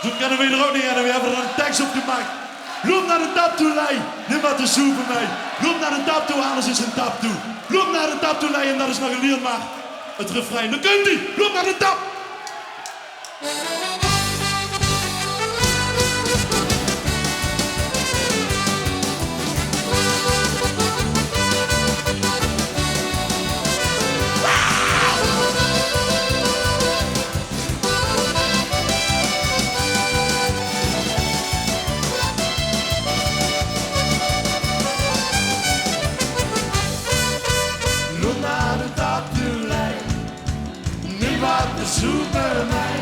Zo kunnen we er ook niet aan. We hebben er een tekst op gemaakt. Loop naar de tap toe, lei. Neem wat te soepen mee. Loop naar de tap toe, alles is een tap toe. Loop naar de tap toe, lei. En dat is nog een lied, maar het refrein. Dan kunt ie. Loop naar de tap. Zoek bij mij.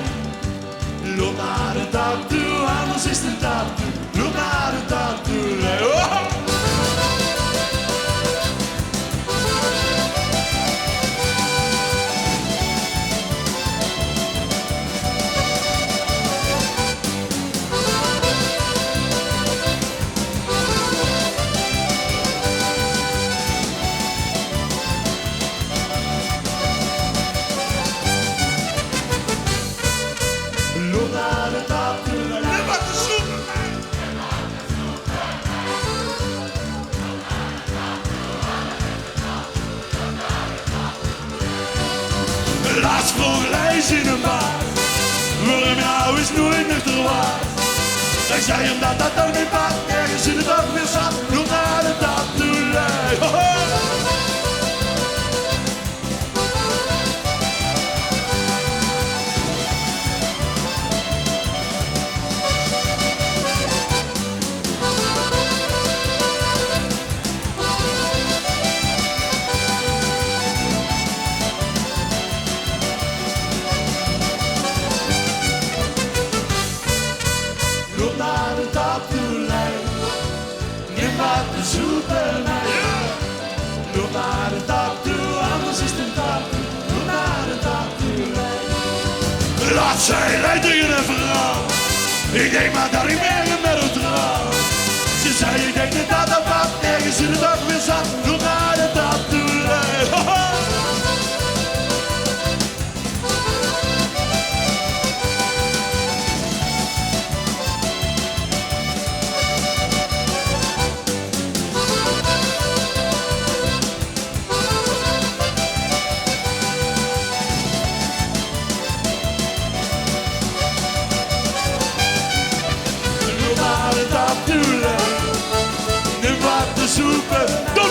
Loop naar de tap toe, anders is de tap toe. Loop naar de tap toe, nee. Oh! Laatst vroeg lijst in een bar, waarom jou is nooit nuchter waard. Ik zei hem dat dat ook niet past, ergens in het ook weer zat. Loop naar de tap toe, lei. Ho, ho. Loop naar de tap toe, lei. Neem wat te zoeken mee. Loop naar de tap toe, anders is het een tap toe. Loop naar de tap toe, lei. Laat zij lei tegen een vrouw. Ik denk maar dat ik merken met haar trouw. Ze zei ik denk dat dat wat ergens in het ook weer zat. Loop naar de tap toe, lei. Ho, ho. Neem wat te zoeken.